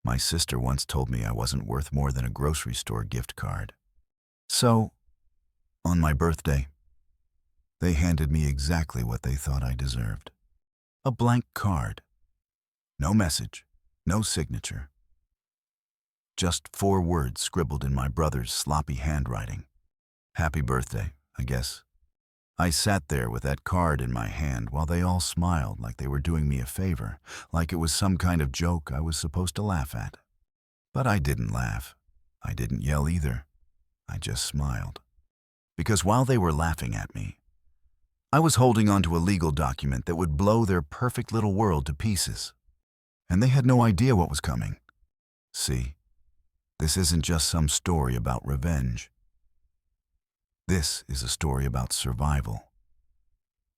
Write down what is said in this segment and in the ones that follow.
My sister once told me I wasn't worth more than a grocery store gift card. So, on my birthday, they handed me exactly what they thought I deserved. A blank card. No message, no signature. Just 4 words scribbled in my brother's sloppy handwriting. Happy birthday, I guess. I sat there with that card in my hand while they all smiled like they were doing me a favor, like it was some kind of joke I was supposed to laugh at. But I didn't laugh. I didn't yell either. I just smiled. Because while they were laughing at me, I was holding onto a legal document that would blow their perfect little world to pieces. And they had no idea what was coming. See, this isn't just some story about revenge. This is a story about survival.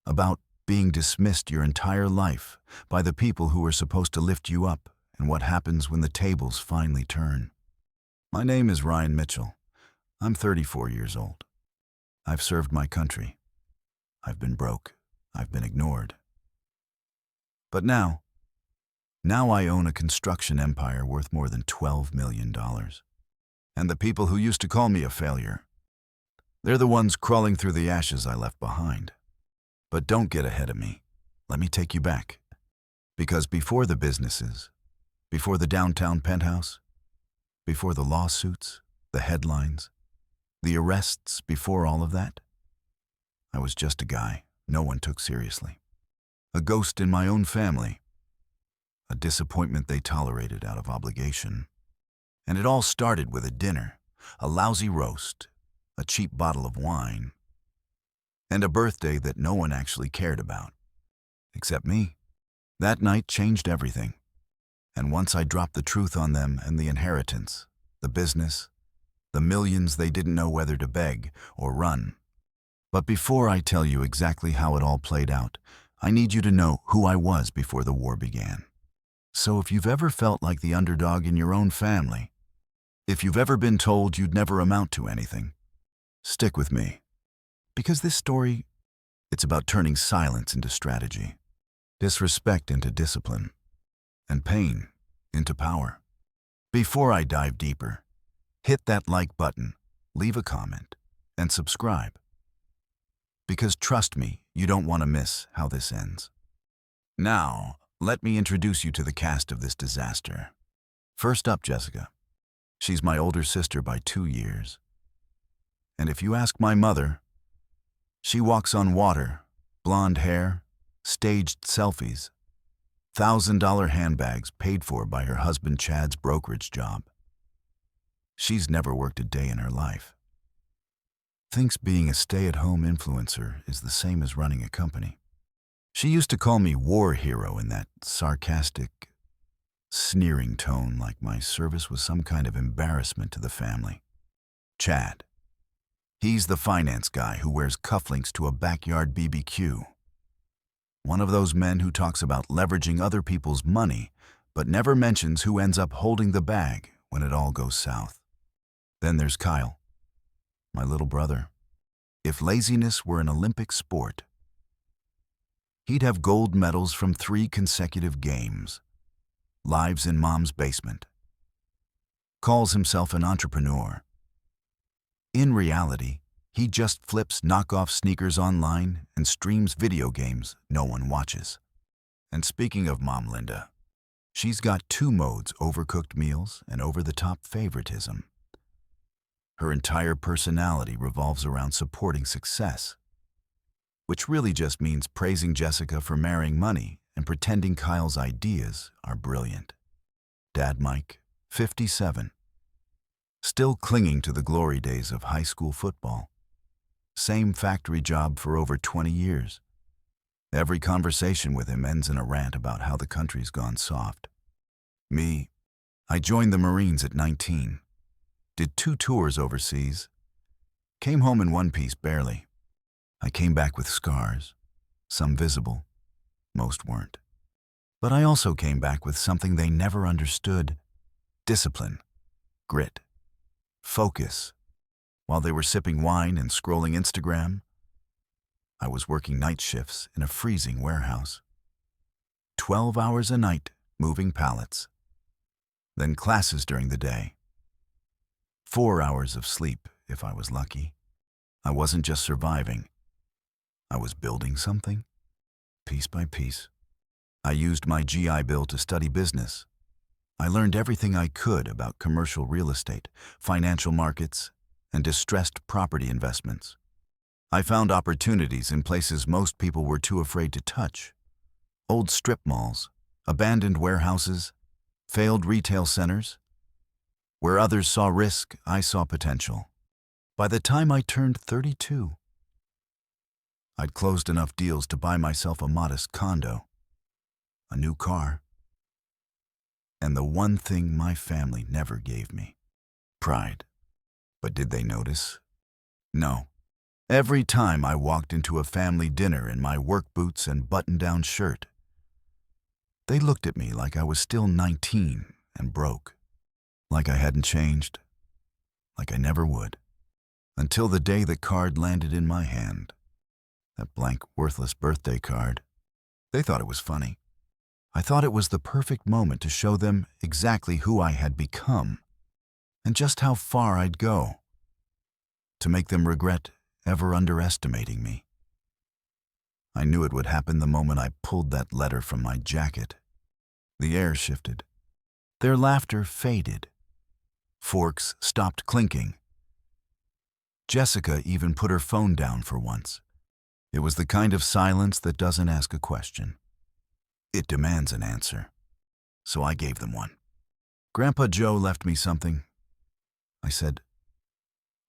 About being dismissed your entire life by the people who are supposed to lift you up and what happens when the tables finally turn. My name is Ryan Mitchell. I'm 34 years old. I've served my country. I've been broke. I've been ignored. But now I own a construction empire worth more than $12 million. And the people who used to call me a failure, they're the ones crawling through the ashes I left behind. But don't get ahead of me. Let me take you back. Because before the businesses, before the downtown penthouse, before the lawsuits, the headlines, the arrests, before all of that, I was just a guy no one took seriously. A ghost in my own family. A disappointment they tolerated out of obligation. And it all started with a dinner, a lousy roast, a cheap bottle of wine, and a birthday that no one actually cared about, except me. That night changed everything. And once I dropped the truth on them and the inheritance, the business, the millions they didn't know whether to beg or run. But before I tell you exactly how it all played out, I need you to know who I was before the war began. So if you've ever felt like the underdog in your own family, if you've ever been told you'd never amount to anything, stick with me. Because this story, it's about turning silence into strategy, disrespect into discipline, and pain into power. Before I dive deeper, hit that like button, leave a comment, and subscribe. Because trust me, you don't want to miss how this ends. Now, let me introduce you to the cast of this disaster. First up, Jessica. She's my older sister by 2 years. And if you ask my mother, she walks on water, blonde hair, staged selfies, $1,000 handbags paid for by her husband Chad's brokerage job. She's never worked a day in her life. Thinks being a stay-at-home influencer is the same as running a company. She used to call me war hero in that sarcastic, sneering tone, like my service was some kind of embarrassment to the family. Chad. He's the finance guy who wears cufflinks to a backyard BBQ. One of those men who talks about leveraging other people's money, but never mentions who ends up holding the bag when it all goes south. Then there's Kyle, my little brother. If laziness were an Olympic sport, he'd have gold medals from 3 consecutive games. Lives in mom's basement. Calls himself an entrepreneur. In reality, he just flips knockoff sneakers online and streams video games no one watches. And speaking of Mom Linda, she's got 2 modes: overcooked meals and over-the-top favoritism. Her entire personality revolves around supporting success, which really just means praising Jessica for marrying money and pretending Kyle's ideas are brilliant. Dad Mike, 57, still clinging to the glory days of high school football. Same factory job for over 20 years. Every conversation with him ends in a rant about how the country's gone soft. Me, I joined the Marines at 19. Did 2 tours overseas. Came home in one piece barely. I came back with scars, some visible, most weren't. But I also came back with something they never understood: discipline, grit, focus. While they were sipping wine and scrolling Instagram, I was working night shifts in a freezing warehouse. 12 hours a night, moving pallets. then classes during the day. 4 hours of sleep, if I was lucky. I wasn't just surviving. I was building something, piece by piece. I used my GI Bill to study business. I learned everything I could about commercial real estate, financial markets, and distressed property investments. I found opportunities in places most people were too afraid to touch. Old strip malls, abandoned warehouses, failed retail centers. Where others saw risk, I saw potential. By the time I turned 32, I'd closed enough deals to buy myself a modest condo, a new car, and the one thing my family never gave me, pride. But did they notice? No. Every time I walked into a family dinner in my work boots and button-down shirt, they looked at me like I was still 19 and broke, like I hadn't changed, like I never would, until the day the card landed in my hand, that blank, worthless birthday card. They thought it was funny. I thought it was the perfect moment to show them exactly who I had become and just how far I'd go, to make them regret ever underestimating me. I knew it would happen the moment I pulled that letter from my jacket. The air shifted. Their laughter faded. Forks stopped clinking. Jessica even put her phone down for once. It was the kind of silence that doesn't ask a question. It demands an answer. So I gave them one. Grandpa Joe left me something. I said,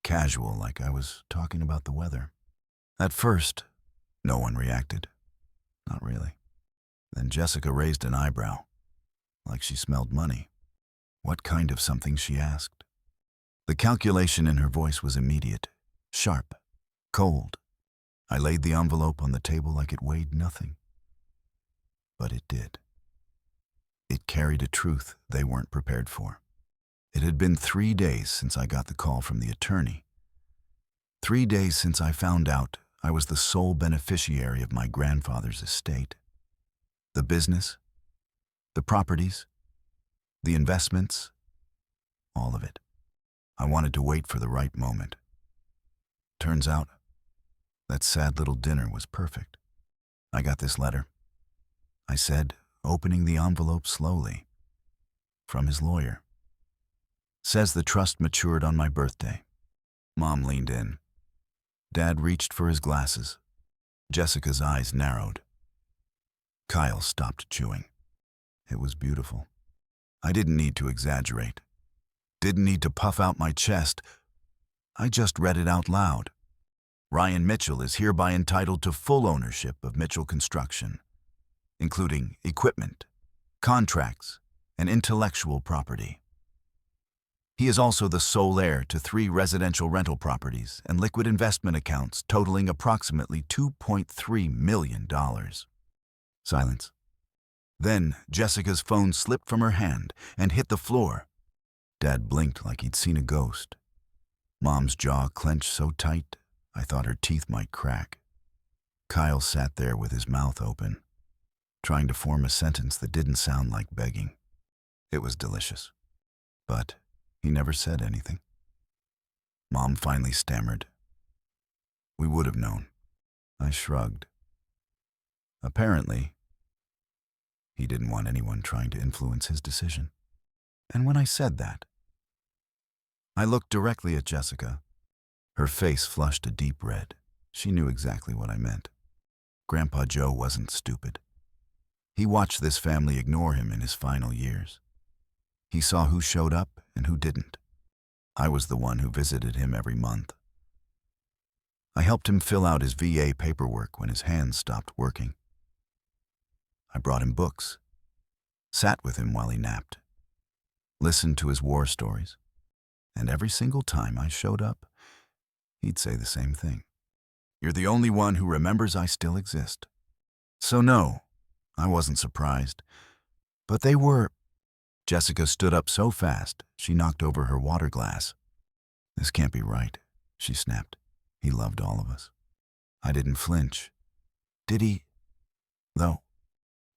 casual, like I was talking about the weather. At first, no one reacted. Not really. Then Jessica raised an eyebrow, like she smelled money. What kind of something, she asked. The calculation in her voice was immediate, sharp, cold. I laid the envelope on the table like it weighed nothing. But it did. It carried a truth they weren't prepared for. It had been 3 days since I got the call from the attorney. 3 days since I found out I was the sole beneficiary of my grandfather's estate. The business, the properties, the investments, all of it. I wanted to wait for the right moment. Turns out, that sad little dinner was perfect. I got this letter, I said, opening the envelope slowly. From his lawyer. Says the trust matured on my birthday. Mom leaned in. Dad reached for his glasses. Jessica's eyes narrowed. Kyle stopped chewing. It was beautiful. I didn't need to exaggerate. Didn't need to puff out my chest. I just read it out loud. Ryan Mitchell is hereby entitled to full ownership of Mitchell Construction, including equipment, contracts, and intellectual property. He is also the sole heir to 3 residential rental properties and liquid investment accounts totaling approximately $2.3 million. Silence. Then Jessica's phone slipped from her hand and hit the floor. Dad blinked like he'd seen a ghost. Mom's jaw clenched so tight, I thought her teeth might crack. Kyle sat there with his mouth open, trying to form a sentence that didn't sound like begging. It was delicious. But he never said anything. Mom finally stammered. We would have known. I shrugged. Apparently, he didn't want anyone trying to influence his decision. And when I said that, I looked directly at Jessica. Her face flushed a deep red. She knew exactly what I meant. Grandpa Joe wasn't stupid. He watched this family ignore him in his final years. He saw who showed up and who didn't. I was the one who visited him every month. I helped him fill out his VA paperwork when his hands stopped working. I brought him books, sat with him while he napped, listened to his war stories, and every single time I showed up, he'd say the same thing. You're the only one who remembers I still exist. So no, I wasn't surprised. But they were. Jessica stood up so fast, she knocked over her water glass. This can't be right, she snapped. He loved all of us. I didn't flinch. Did he? Though,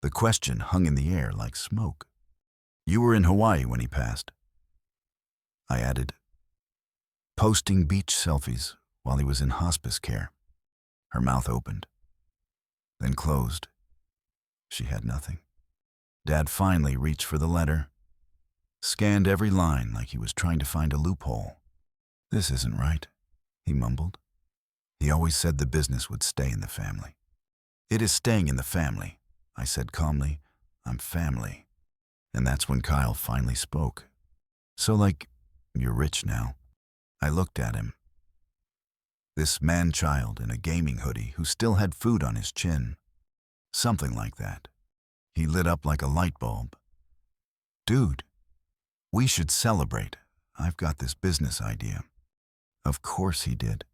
the question hung in the air like smoke. You were in Hawaii when he passed. I added, posting beach selfies while he was in hospice care. Her mouth opened, then closed. She had nothing. Dad finally reached for the letter, scanned every line like he was trying to find a loophole. This isn't right, he mumbled. He always said the business would stay in the family. It is staying in the family, I said calmly. I'm family. And that's when Kyle finally spoke. So like, you're rich now. I looked at him. This man-child in a gaming hoodie who still had food on his chin. Something like that. He lit up like a light bulb. Dude, we should celebrate. I've got this business idea. Of course he did.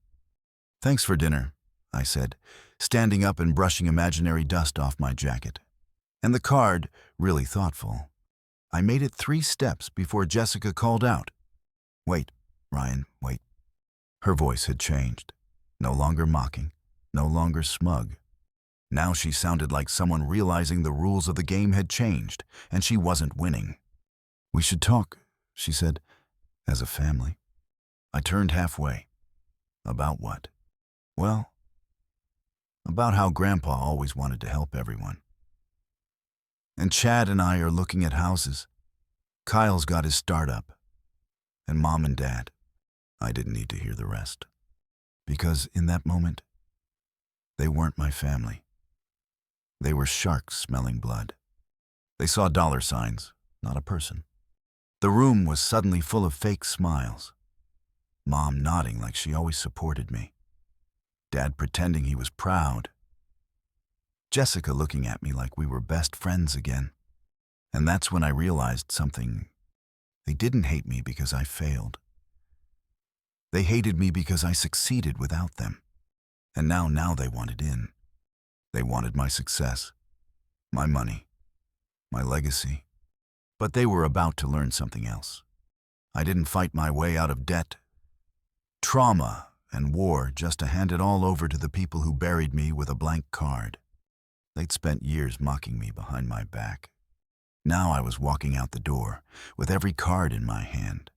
Thanks for dinner, I said, standing up and brushing imaginary dust off my jacket. And the card, really thoughtful. I made it 3 steps before Jessica called out. Wait, Ryan, wait. Her voice had changed. No longer mocking, no longer smug. Now she sounded like someone realizing the rules of the game had changed, and she wasn't winning. We should talk, she said, as a family. I turned halfway. About what? Well, about how Grandpa always wanted to help everyone. And Chad and I are looking at houses. Kyle's got his startup. And Mom and Dad. I didn't need to hear the rest. Because in that moment, they weren't my family. They were sharks smelling blood. They saw dollar signs, not a person. The room was suddenly full of fake smiles. Mom nodding like she always supported me. Dad pretending he was proud. Jessica looking at me like we were best friends again. And that's when I realized something. They didn't hate me because I failed. They hated me because I succeeded without them. And now they wanted in. They wanted my success, my money, my legacy. But they were about to learn something else. I didn't fight my way out of debt, trauma, and war just to hand it all over to the people who buried me with a blank card. They'd spent years mocking me behind my back. Now I was walking out the door with every card in my hand.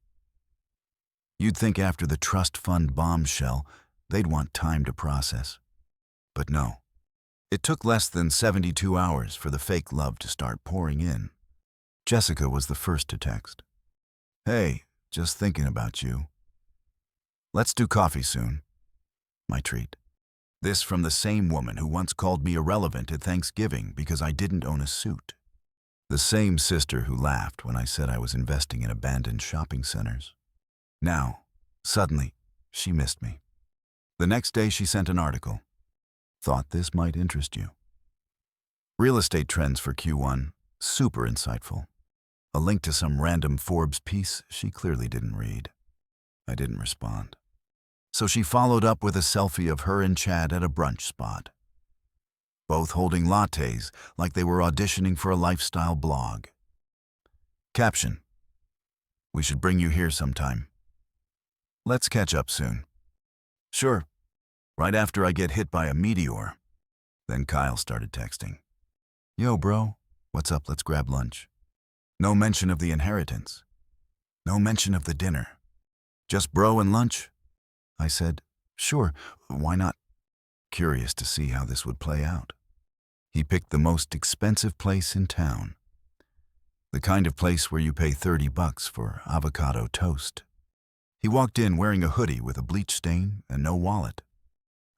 You'd think after the trust fund bombshell, they'd want time to process. But no. It took less than 72 hours for the fake love to start pouring in. Jessica was the first to text. Hey, just thinking about you. Let's do coffee soon. My treat. This from the same woman who once called me irrelevant at Thanksgiving because I didn't own a suit. The same sister who laughed when I said I was investing in abandoned shopping centers. Now, suddenly, she missed me. The next day she sent an article. Thought this might interest you. Real estate trends for Q1, super insightful. A link to some random Forbes piece she clearly didn't read. I didn't respond. So she followed up with a selfie of her and Chad at a brunch spot. Both holding lattes like they were auditioning for a lifestyle blog. Caption: We should bring you here sometime. Let's catch up soon. Sure. Right after I get hit by a meteor. Then Kyle started texting. Yo, bro, what's up? Let's grab lunch. No mention of the inheritance. No mention of the dinner. Just bro and lunch? I said, sure, why not? Curious to see how this would play out. He picked the most expensive place in town. The kind of place where you pay $30 for avocado toast. He walked in wearing a hoodie with a bleach stain and no wallet.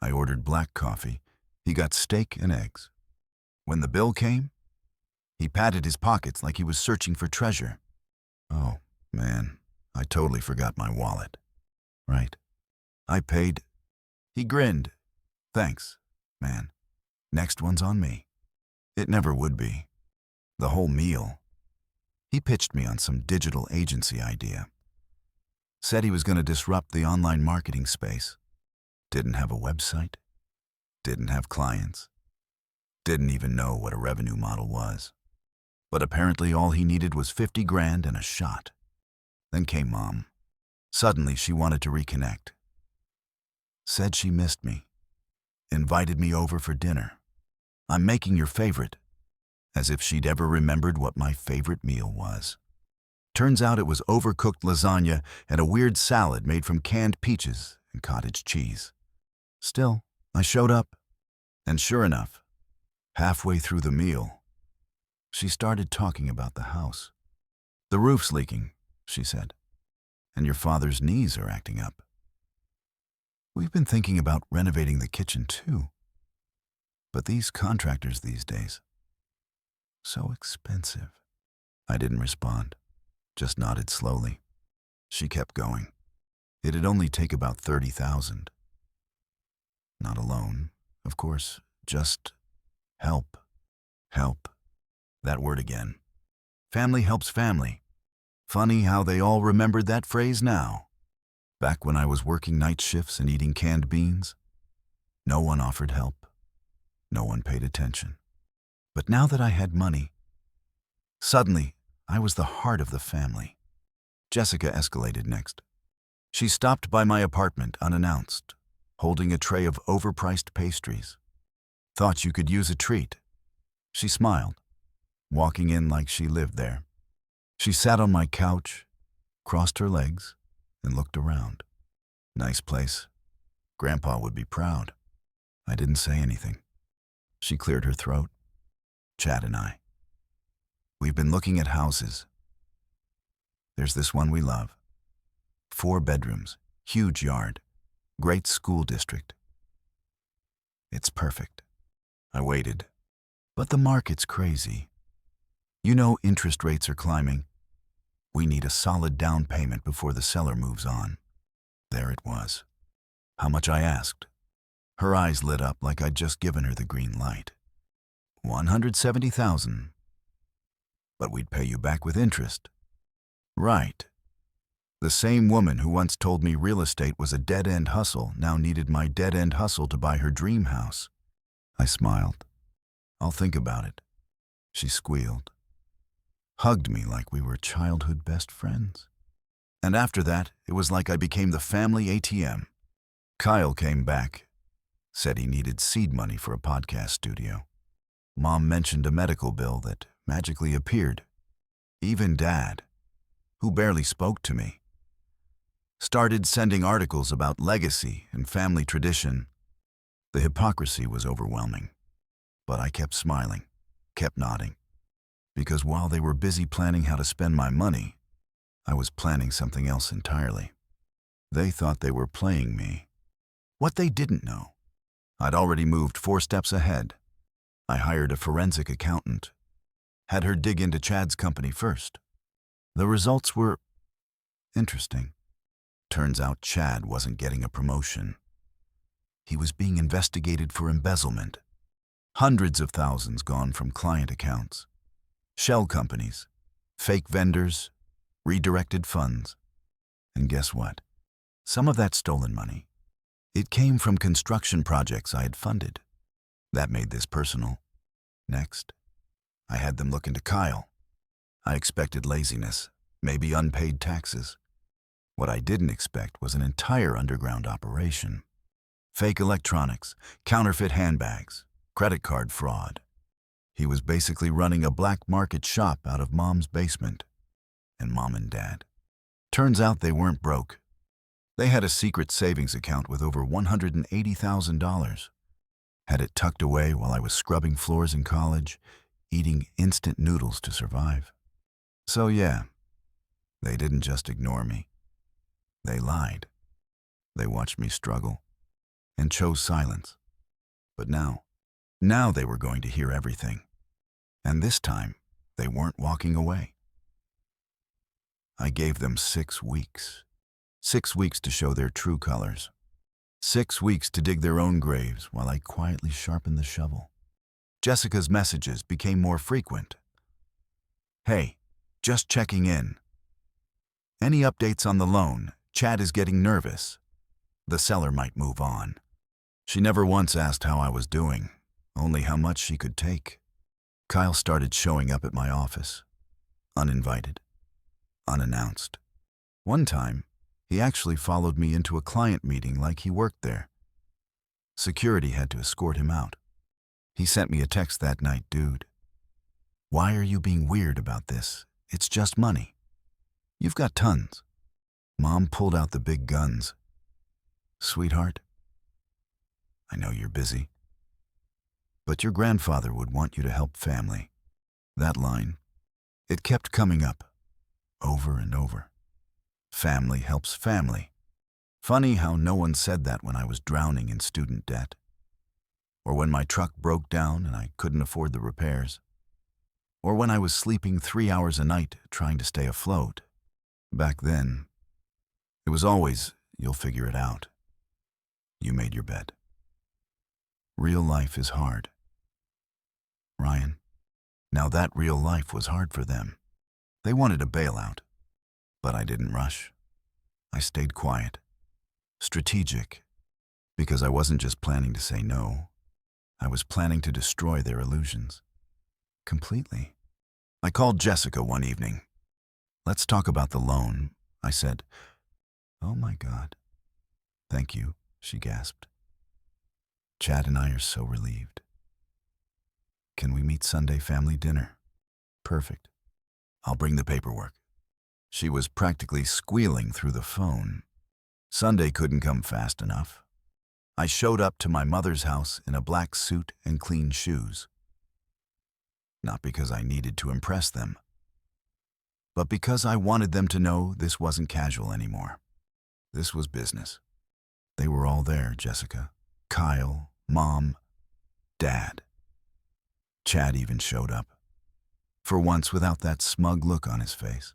I ordered black coffee. He got steak and eggs. When the bill came, he patted his pockets like he was searching for treasure. Oh, man, I totally forgot my wallet. Right. I paid. He grinned. Thanks, man. Next one's on me. It never would be. The whole meal. He pitched me on some digital agency idea. Said he was going to disrupt the online marketing space. Didn't have a website. Didn't have clients. Didn't even know what a revenue model was. But apparently all he needed was 50 grand and a shot. Then came Mom. Suddenly she wanted to reconnect. Said she missed me. Invited me over for dinner. I'm making your favorite. As if she'd ever remembered what my favorite meal was. Turns out it was overcooked lasagna and a weird salad made from canned peaches and cottage cheese. Still, I showed up, and sure enough, halfway through the meal, she started talking about the house. "The roof's leaking," she said, "and your father's knees are acting up. We've been thinking about renovating the kitchen too. But these contractors these days, so expensive." I didn't respond, just nodded slowly. She kept going. It'd only take about $30,000. Not alone, of course, just help. Help. That word again. Family helps family. Funny how they all remembered that phrase now. Back when I was working night shifts and eating canned beans, no one offered help. No one paid attention. But now that I had money, suddenly I was the heart of the family. Jessica escalated next. She stopped by my apartment unannounced, holding a tray of overpriced pastries. "Thought you could use a treat." She smiled, walking in like she lived there. She sat on my couch, crossed her legs, and looked around. "Nice place. Grandpa would be proud." I didn't say anything. She cleared her throat. "Chad and I. We've been looking at houses. There's this one we love. 4 bedrooms, huge yard, great school district. It's perfect." I waited. "But the market's crazy. You know interest rates are climbing. We need a solid down payment before the seller moves on." There it was. How much I asked. Her eyes lit up like I'd just given her the green light. $170,000. "But we'd pay you back with interest." Right. The same woman who once told me real estate was a dead-end hustle now needed my dead-end hustle to buy her dream house. I smiled. "I'll think about it." She squealed, hugged me like we were childhood best friends. And after that, it was like I became the family ATM. Kyle came back, said he needed seed money for a podcast studio. Mom mentioned a medical bill that magically appeared. Even Dad, who barely spoke to me, started sending articles about legacy and family tradition. The hypocrisy was overwhelming. But I kept smiling, kept nodding, because while they were busy planning how to spend my money, I was planning something else entirely. They thought they were playing me. What they didn't know, I'd already moved 4 steps ahead. I hired a forensic accountant, had her dig into Chad's company first. The results were interesting. Turns out Chad wasn't getting a promotion. He was being investigated for embezzlement. Hundreds of thousands gone from client accounts. Shell companies, fake vendors, redirected funds. And guess what? Some of that stolen money, it came from construction projects I had funded. That made this personal. Next, I had them look into Kyle. I expected laziness, maybe unpaid taxes. What I didn't expect was an entire underground operation. Fake electronics, counterfeit handbags, credit card fraud. He was basically running a black market shop out of Mom's basement. And Mom and Dad. Turns out they weren't broke. They had a secret savings account with over $180,000. Had it tucked away while I was scrubbing floors in college, eating instant noodles to survive. So yeah, they didn't just ignore me. They lied. They watched me struggle and chose silence. But now they were going to hear everything. And this time, they weren't walking away. I gave them 6 weeks. 6 weeks to show their true colors. 6 weeks to dig their own graves while I quietly sharpened the shovel. Jessica's messages became more frequent. "Hey, just checking in. Any updates on the loan? Chad is getting nervous. The seller might move on." She never once asked how I was doing, only how much she could take. Kyle started showing up at my office. Uninvited. Unannounced. One time, he actually followed me into a client meeting like he worked there. Security had to escort him out. He sent me a text that night, "Dude, why are you being weird about this? It's just money." You've got tons. Mom pulled out the big guns. Sweetheart, I know you're busy, but your grandfather would want you to help family. That line, it kept coming up, over and over. Family helps family. Funny how no one said that when I was drowning in student debt. Or when my truck broke down and I couldn't afford the repairs. Or when I was sleeping 3 hours a night trying to stay afloat. Back then, it was always, you'll figure it out. You made your bed. Real life is hard. Ryan, now that real life was hard for them. They wanted a bailout, but I didn't rush. I stayed quiet, strategic, because I wasn't just planning to say no. I was planning to destroy their illusions. Completely. I called Jessica one evening. Let's talk about the loan, I said. Oh my God. Thank you, she gasped. Chad and I are so relieved. Can we meet Sunday family dinner? Perfect. I'll bring the paperwork. She was practically squealing through the phone. Sunday couldn't come fast enough. I showed up to my mother's house in a black suit and clean shoes. Not because I needed to impress them, but because I wanted them to know this wasn't casual anymore. This was business. They were all there, Jessica, Kyle, Mom, Dad. Chad even showed up. For once without that smug look on his face.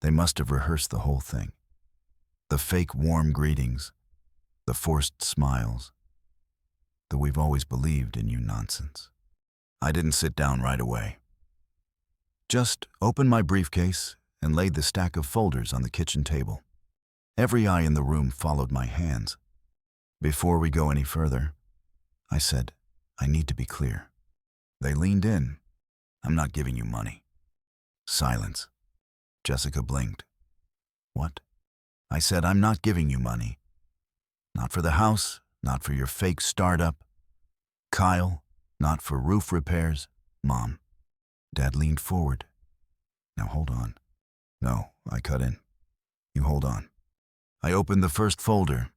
They must have rehearsed the whole thing. The fake warm greetings, the forced smiles, the we've always believed in you nonsense. I didn't sit down right away. Just opened my briefcase and laid the stack of folders on the kitchen table. Every eye in the room followed my hands. Before we go any further, I said, I need to be clear. They leaned in. I'm not giving you money. Silence. Jessica blinked. What? I said, I'm not giving you money. Not for the house, not for your fake startup. Kyle, not for roof repairs. Mom. Dad leaned forward. Now hold on. No, I cut in. You hold on. I opened the first folder,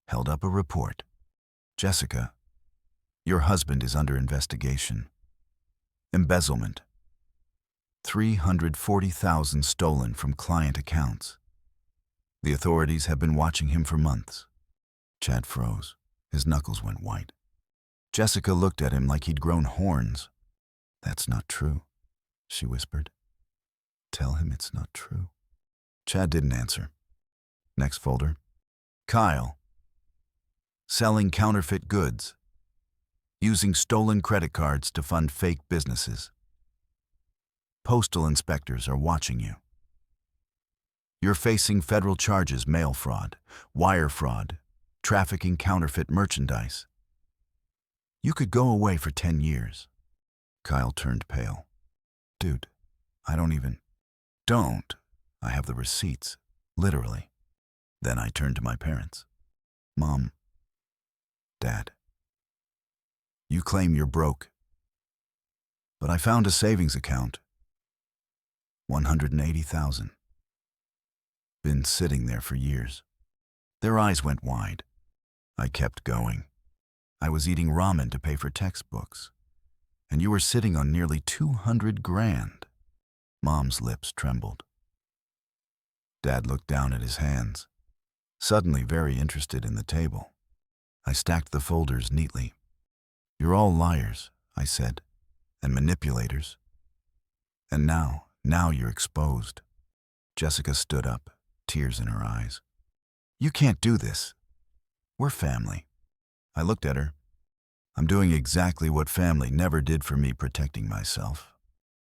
held up a report. Jessica, your husband is under investigation. Embezzlement. $340,000 stolen from client accounts. The authorities have been watching him for months. Chad froze. His knuckles went white. Jessica looked at him like he'd grown horns. That's not true, she whispered. Tell him it's not true. Chad didn't answer. Next folder. Kyle. Selling counterfeit goods. Using stolen credit cards to fund fake businesses. Postal inspectors are watching you. You're facing federal charges: mail fraud, wire fraud, trafficking counterfeit merchandise. You could go away for 10 years. Kyle turned pale. Dude, I don't even... Don't. I have the receipts, literally. Then I turned to my parents. Mom. Dad. You claim you're broke. But I found a savings account. $180,000. Been sitting there for years. Their eyes went wide. I kept going. I was eating ramen to pay for textbooks. And you were sitting on nearly 200 grand. Mom's lips trembled. Dad looked down at his hands, suddenly very interested in the table. I stacked the folders neatly. You're all liars, I said, and manipulators. And now you're exposed. Jessica stood up, tears in her eyes. You can't do this. We're family. I looked at her. I'm doing exactly what family never did for me, protecting myself.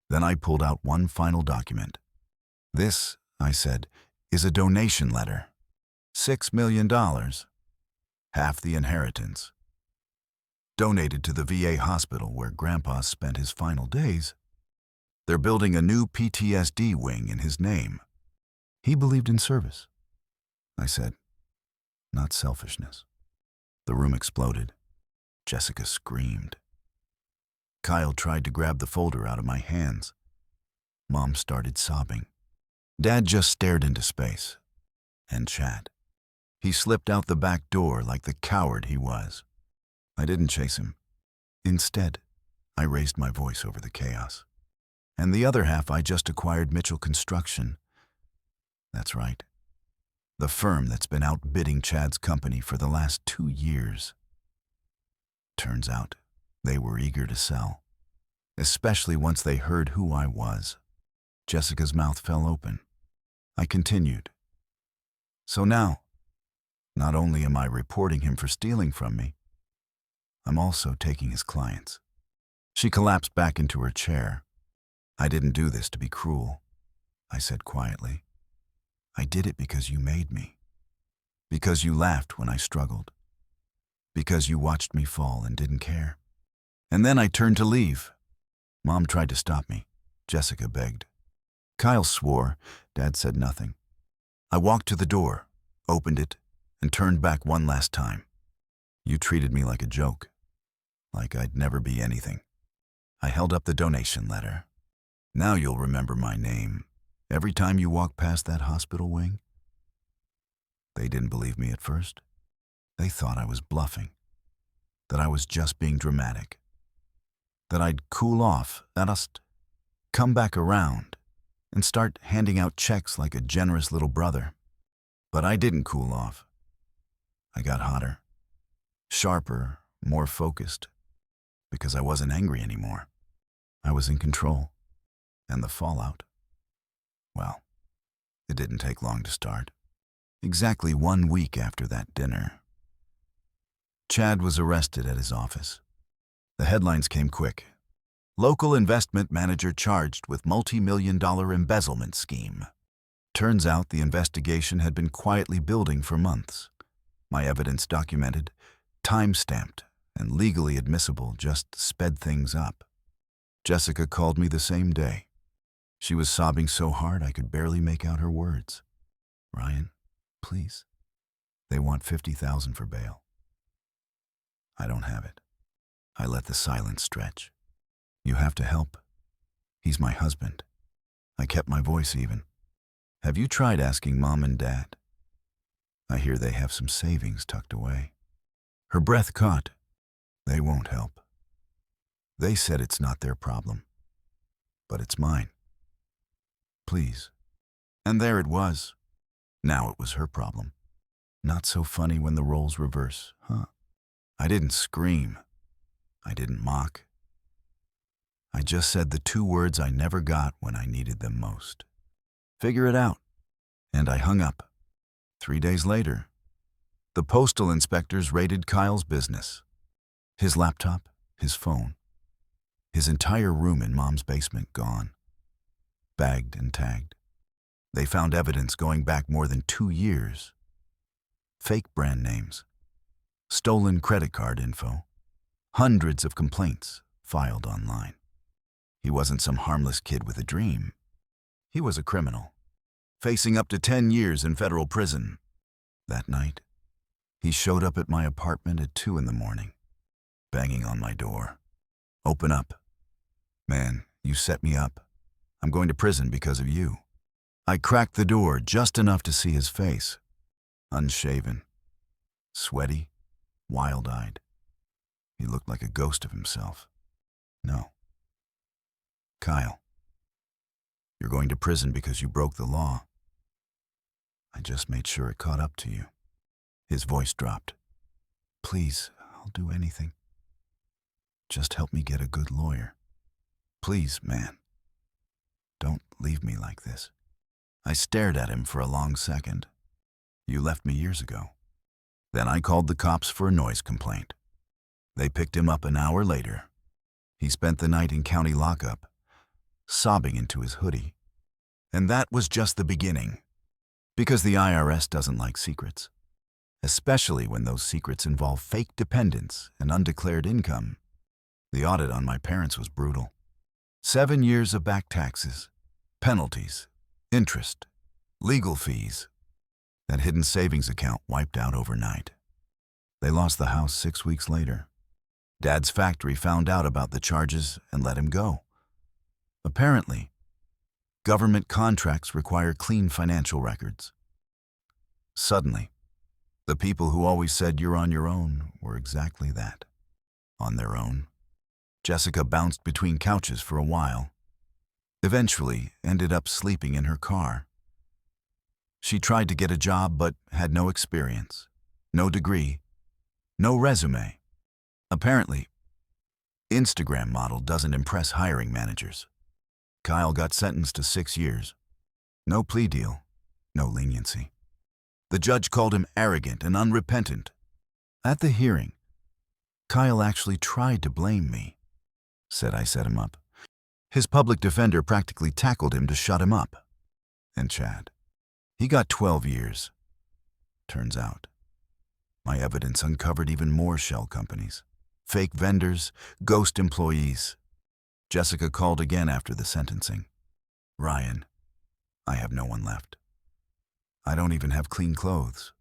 Then I pulled out one final document. This, I said, is a donation letter. $6 million. Half the inheritance. Donated to the VA hospital where Grandpa spent his final days. They're building a new PTSD wing in his name. He believed in service. I said, not selfishness. The room exploded. Jessica screamed. Kyle tried to grab the folder out of my hands. Mom started sobbing. Dad just stared into space. And Chad. He slipped out the back door like the coward he was. I didn't chase him. Instead, I raised my voice over the chaos. And the other half I just acquired Mitchell Construction. That's right. The firm that's been outbidding Chad's company for the last 2 years. Turns out, they were eager to sell. Especially once they heard who I was. Jessica's mouth fell open. I continued. So now, not only am I reporting him for stealing from me, I'm also taking his clients. She collapsed back into her chair. I didn't do this to be cruel, I said quietly. I did it because you made me. Because you laughed when I struggled. Because you watched me fall and didn't care. And then I turned to leave. Mom tried to stop me. Jessica begged. Kyle swore. Dad said nothing. I walked to the door, opened it, and turned back one last time. You treated me like a joke. Like I'd never be anything. I held up the donation letter. Now you'll remember my name every time you walk past that hospital wing. They didn't believe me at first. They thought I was bluffing. That I was just being dramatic. That I'd cool off, that I'd come back around and start handing out checks like a generous little brother. But I didn't cool off. I got hotter, sharper, more focused, because I wasn't angry anymore. I was in control. And the fallout? Well, it didn't take long to start. Exactly 1 week after that dinner, Chad was arrested at his office. The headlines came quick. Local investment manager charged with multi-million-dollar embezzlement scheme. Turns out the investigation had been quietly building for months. My evidence documented, time-stamped, and legally admissible just sped things up. Jessica called me the same day. She was sobbing so hard I could barely make out her words. Ryan, please. They want $50,000 for bail. I don't have it. I let the silence stretch. You have to help. He's my husband. I kept my voice even. Have you tried asking Mom and Dad? I hear they have some savings tucked away. Her breath caught. They won't help. They said it's not their problem. But it's mine. Please. And there it was. Now it was her problem. Not so funny when the roles reverse, huh? I didn't scream. I didn't mock. I just said the 2 words I never got when I needed them most. Figure it out. And I hung up. 3 days later, the postal inspectors raided Kyle's business. His laptop, his phone, his entire room in Mom's basement gone. Bagged and tagged. They found evidence going back more than 2 years. Fake brand names. Stolen credit card info. Hundreds of complaints filed online. He wasn't some harmless kid with a dream. He was a criminal, facing up to 10 years in federal prison. That night, he showed up at my apartment at 2 in the morning, banging on my door. Open up. Man, you set me up. I'm going to prison because of you. I cracked the door just enough to see his face. Unshaven. Sweaty. Wild-eyed. He looked like a ghost of himself. No. Kyle, you're going to prison because you broke the law. I just made sure it caught up to you. His voice dropped. Please, I'll do anything. Just help me get a good lawyer. Please, man. Don't leave me like this. I stared at him for a long second. You left me years ago. Then I called the cops for a noise complaint. They picked him up an hour later. He spent the night in county lockup, sobbing into his hoodie. And that was just the beginning. Because the IRS doesn't like secrets. Especially when those secrets involve fake dependents and undeclared income. The audit on my parents was brutal. 7 years of back taxes, penalties, interest, legal fees. That hidden savings account wiped out overnight. They lost the house 6 weeks later. Dad's factory found out about the charges and let him go. Apparently, Government contracts require clean financial records. Suddenly, the people who always said you're on your own were exactly that, on their own. Jessica bounced between couches for a while, eventually ended up sleeping in her car. She tried to get a job but had no experience, no degree, no resume. Apparently, Instagram model doesn't impress hiring managers. Kyle got sentenced to 6 years. No plea deal, no leniency. The judge called him arrogant and unrepentant. At the hearing, Kyle actually tried to blame me. Said I set him up. His public defender practically tackled him to shut him up. And Chad, he got 12 years. Turns out, my evidence uncovered even more shell companies, fake vendors, ghost employees. Jessica called again after the sentencing. Ryan, I have no one left. I don't even have clean clothes.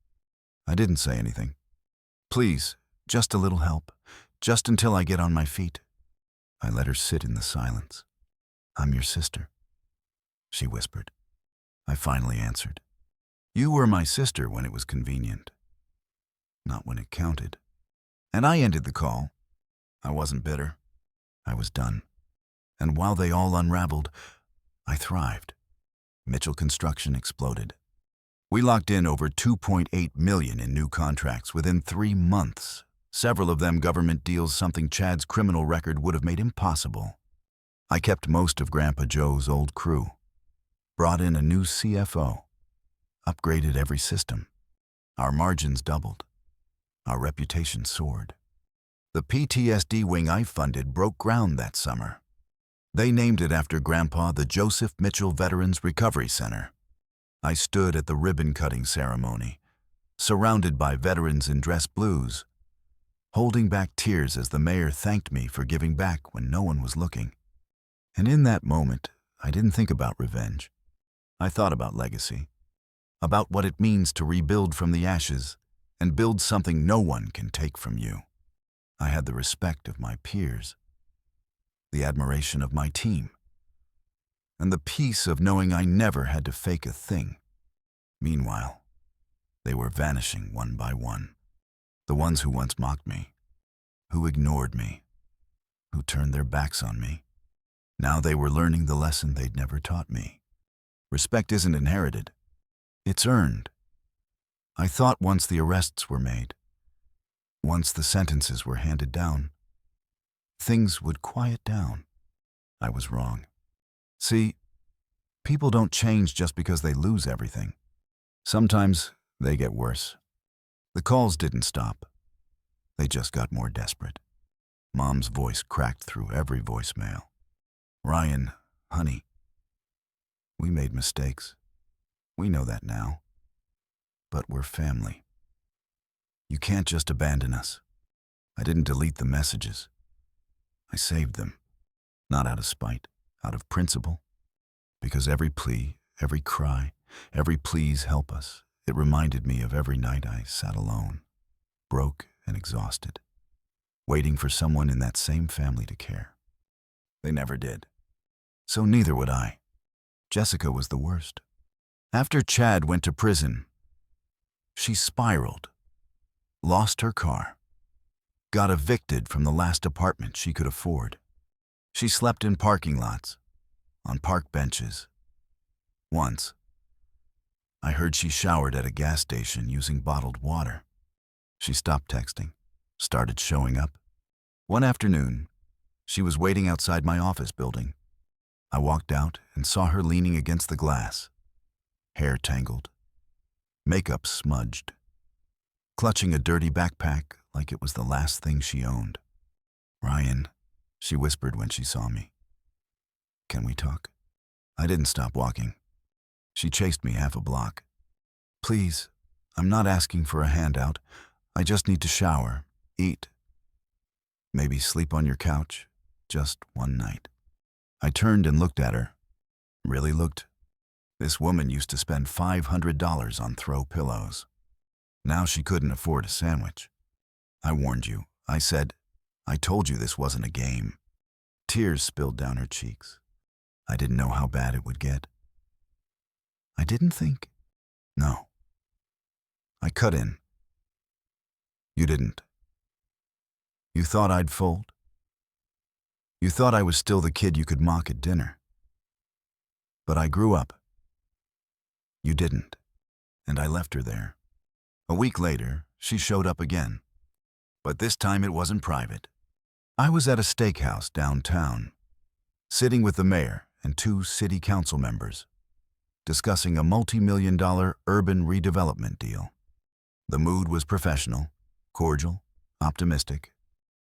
I didn't say anything. Please, just a little help, just until I get on my feet. I let her sit in the silence. I'm your sister, she whispered. I finally answered. You were my sister when it was convenient, not when it counted. And I ended the call. I wasn't bitter. I was done. And while they all unraveled, I thrived. Mitchell Construction exploded. We locked in over $2.8 million in new contracts within 3 months, several of them government deals, something Chad's criminal record would have made impossible. I kept most of Grandpa Joe's old crew, brought in a new CFO, upgraded every system. Our margins doubled. Our reputation soared. The PTSD wing I funded broke ground that summer. They named it after Grandpa the Joseph Mitchell Veterans Recovery Center. I stood at the ribbon-cutting ceremony, surrounded by veterans in dress blues, holding back tears as the mayor thanked me for giving back when no one was looking. And in that moment, I didn't think about revenge. I thought about legacy, about what it means to rebuild from the ashes and build something no one can take from you. I had the respect of my peers, the admiration of my team, and the peace of knowing I never had to fake a thing. Meanwhile, they were vanishing one by one. The ones who once mocked me, who ignored me, who turned their backs on me. Now they were learning the lesson they'd never taught me. Respect isn't inherited. It's earned. I thought once the arrests were made, once the sentences were handed down, things would quiet down. I was wrong. See, people don't change just because they lose everything. Sometimes they get worse. The calls didn't stop. They just got more desperate. Mom's voice cracked through every voicemail. Ryan, honey, we made mistakes. We know that now. But we're family. You can't just abandon us. I didn't delete the messages. I saved them, not out of spite, out of principle. Because every plea, every cry, every please help us, it reminded me of every night I sat alone, broke and exhausted, waiting for someone in that same family to care. They never did. So neither would I. Jessica was the worst. After Chad went to prison, she spiraled, lost her car, got evicted from the last apartment she could afford. She slept in parking lots, on park benches. Once, I heard she showered at a gas station using bottled water. She stopped texting, started showing up. One afternoon, she was waiting outside my office building. I walked out and saw her leaning against the glass, hair tangled, makeup smudged, clutching a dirty backpack like it was the last thing she owned. Ryan, she whispered when she saw me. Can we talk? I didn't stop walking. She chased me half a block. Please, I'm not asking for a handout. I just need to shower, eat, maybe sleep on your couch, just one night. I turned and looked at her. Really looked. This woman used to spend $500 on throw pillows. Now she couldn't afford a sandwich. I warned you. I said, I told you this wasn't a game. Tears spilled down her cheeks. I didn't know how bad it would get. I didn't think. No. I cut in. You didn't. You thought I'd fold. You thought I was still the kid you could mock at dinner. But I grew up. You didn't. And I left her there. A week later, she showed up again. But this time it wasn't private. I was at a steakhouse downtown, sitting with the mayor and 2 city council members, discussing a multi-million-dollar urban redevelopment deal. The mood was professional, cordial, optimistic,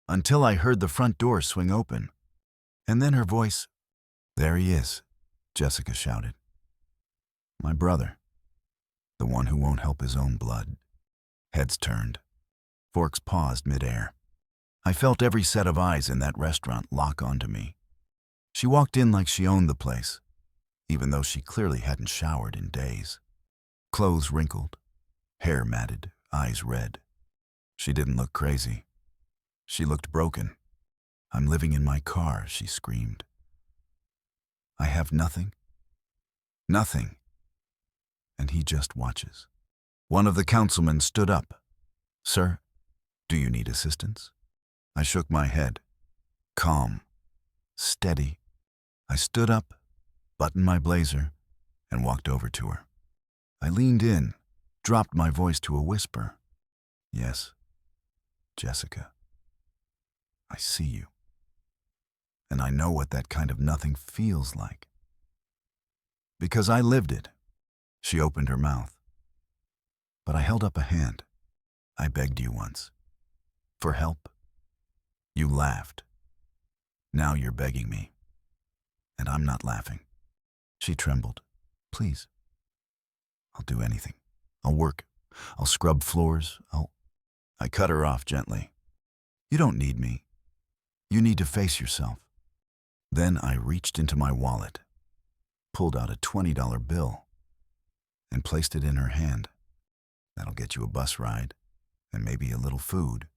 until I heard the front door swing open. And then her voice, "There he is," Jessica shouted. My brother, the one who won't help his own blood. Heads turned. Forks paused midair. I felt every set of eyes in that restaurant lock onto me. She walked in like she owned the place, even though she clearly hadn't showered in days. Clothes wrinkled, hair matted, eyes red. She didn't look crazy. She looked broken. "I'm living in my car," she screamed. "I have nothing. Nothing." And he just watches. One of the councilmen stood up. "Sir, do you need assistance?" I shook my head. Calm. Steady. I stood up, buttoned my blazer, and walked over to her. I leaned in, dropped my voice to a whisper. "Yes, Jessica, I see you. And I know what that kind of nothing feels like. Because I lived it." She opened her mouth. But I held up a hand. "I begged you once. For help. You laughed. Now you're begging me. And I'm not laughing." She trembled. "Please. I'll do anything. I'll work. I'll scrub floors. I cut her off gently. "You don't need me. You need to face yourself." Then I reached into my wallet, pulled out a $20 bill, and placed it in her hand. "That'll get you a bus ride, and maybe a little food."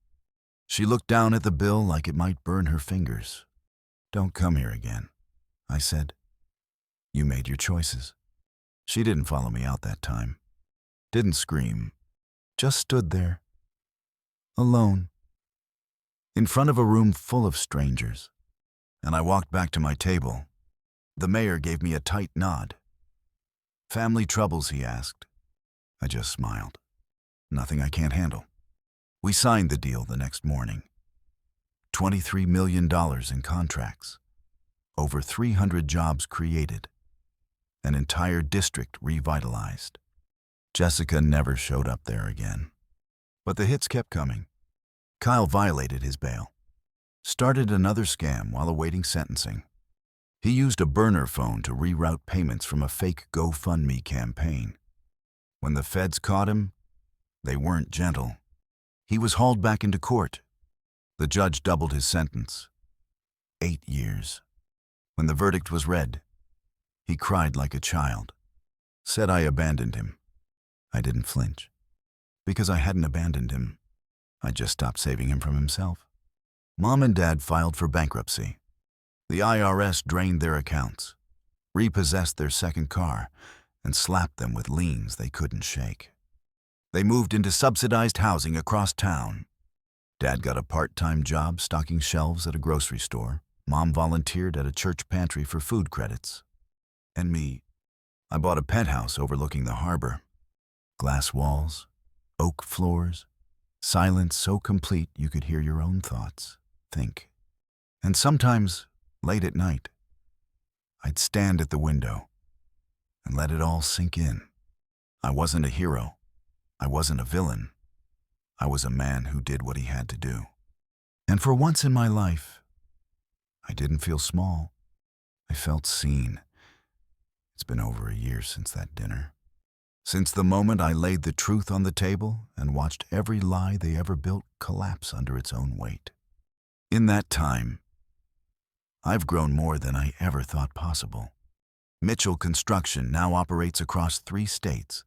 She looked down at the bill like it might burn her fingers. "Don't come here again," I said. "You made your choices." She didn't follow me out that time. Didn't scream. Just stood there, alone, in front of a room full of strangers. And I walked back to my table. The mayor gave me a tight nod. "Family troubles?" he asked. I just smiled. "Nothing I can't handle." We signed the deal the next morning. $23 million in contracts. Over 300 jobs created. An entire district revitalized. Jessica never showed up there again. But the hits kept coming. Kyle violated his bail. Started another scam while awaiting sentencing. He used a burner phone to reroute payments from a fake GoFundMe campaign. When the feds caught him, they weren't gentle. He was hauled back into court. The judge doubled his sentence. 8 years. When the verdict was read, he cried like a child. Said I abandoned him. I didn't flinch. Because I hadn't abandoned him. I just stopped saving him from himself. Mom and Dad filed for bankruptcy. The IRS drained their accounts, repossessed their second car, and slapped them with liens they couldn't shake. They moved into subsidized housing across town. Dad got a part-time job stocking shelves at a grocery store. Mom volunteered at a church pantry for food credits. And me, I bought a penthouse overlooking the harbor. Glass walls, oak floors, silence so complete you could hear your own thoughts, think. And sometimes, late at night, I'd stand at the window and let it all sink in. I wasn't a hero. I wasn't a villain. I was a man who did what he had to do. And for once in my life, I didn't feel small. I felt seen. It's been over a year since that dinner. Since the moment I laid the truth on the table and watched every lie they ever built collapse under its own weight. In that time, I've grown more than I ever thought possible. Mitchell Construction now operates across 3 states.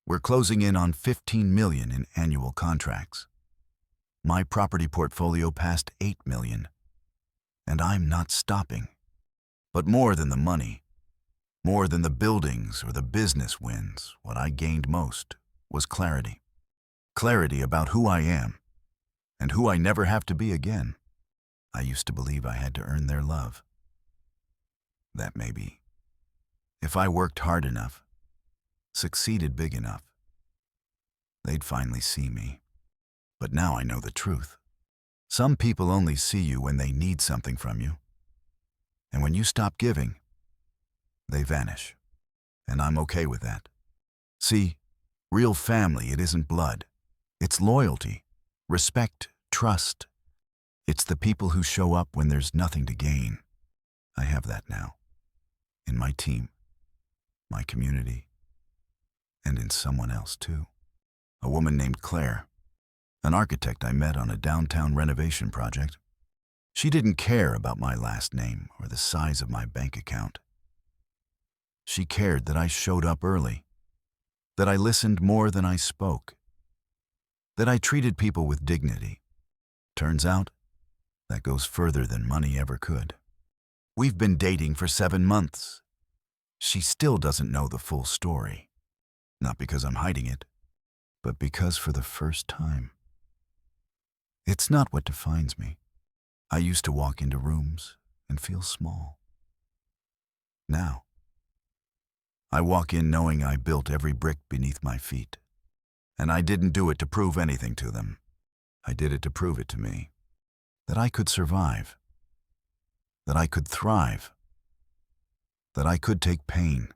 We're closing in on $15 million in annual contracts. My property portfolio passed $8 million. And I'm not stopping. But more than the money, More than the buildings or the business wins, what I gained most was clarity. Clarity about who I am and who I never have to be again. I used to believe I had to earn their love. That maybe, if I worked hard enough, succeeded big enough, they'd finally see me. But now I know the truth. Some people only see you when they need something from you. And when you stop giving, they vanish. And I'm okay with that. See, real family, it isn't blood. It's loyalty, respect, trust. It's the people who show up when there's nothing to gain. I have that now. In my team, my community, and in someone else too. A woman named Claire, an architect I met on a downtown renovation project. She didn't care about my last name or the size of my bank account. She cared that I showed up early, that I listened more than I spoke, that I treated people with dignity. Turns out, that goes further than money ever could. We've been dating for 7 months. She still doesn't know the full story. Not because I'm hiding it, but because for the first time. It's not what defines me. I used to walk into rooms and feel small. Now, I walk in knowing I built every brick beneath my feet. And I didn't do it to prove anything to them. I did it to prove it to me. That I could survive. That I could thrive. That I could take pain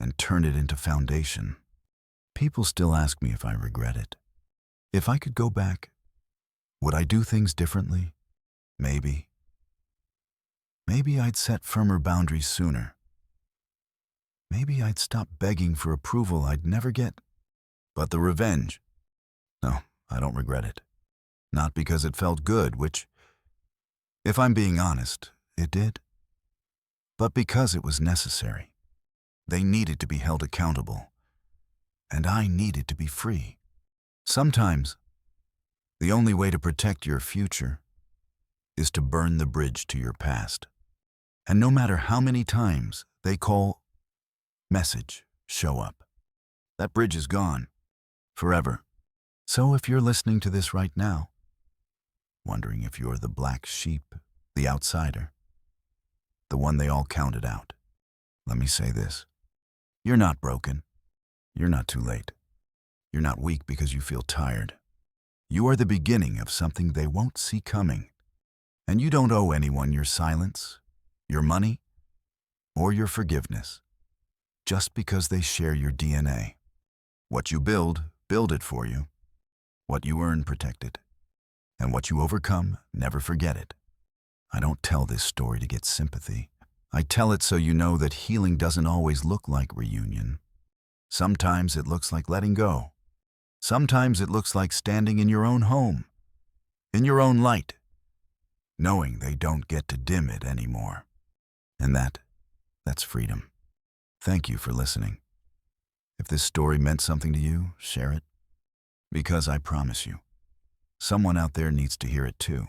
and turn it into foundation. People still ask me if I regret it. If I could go back, would I do things differently? Maybe. Maybe I'd set firmer boundaries sooner. Maybe I'd stop begging for approval I'd never get. But the revenge, no, I don't regret it. Not because it felt good, which, if I'm being honest, it did. But because it was necessary. They needed to be held accountable. And I needed to be free. Sometimes, the only way to protect your future is to burn the bridge to your past. And no matter how many times they call, message, show up, that bridge is gone, forever. So if you're listening to this right now, wondering if you're the black sheep, the outsider, the one they all counted out, let me say this. You're not broken. You're not too late. You're not weak because you feel tired. You are the beginning of something they won't see coming. And you don't owe anyone your silence, your money, or your forgiveness, just because they share your DNA. What you build it for you. What you earn, protect it. And what you overcome, never forget it. I don't tell this story to get sympathy. I tell it so you know that healing doesn't always look like reunion. Sometimes it looks like letting go. Sometimes it looks like standing in your own home, in your own light, knowing they don't get to dim it anymore. And that's freedom. Thank you for listening. If this story meant something to you, share it. Because I promise you, someone out there needs to hear it too.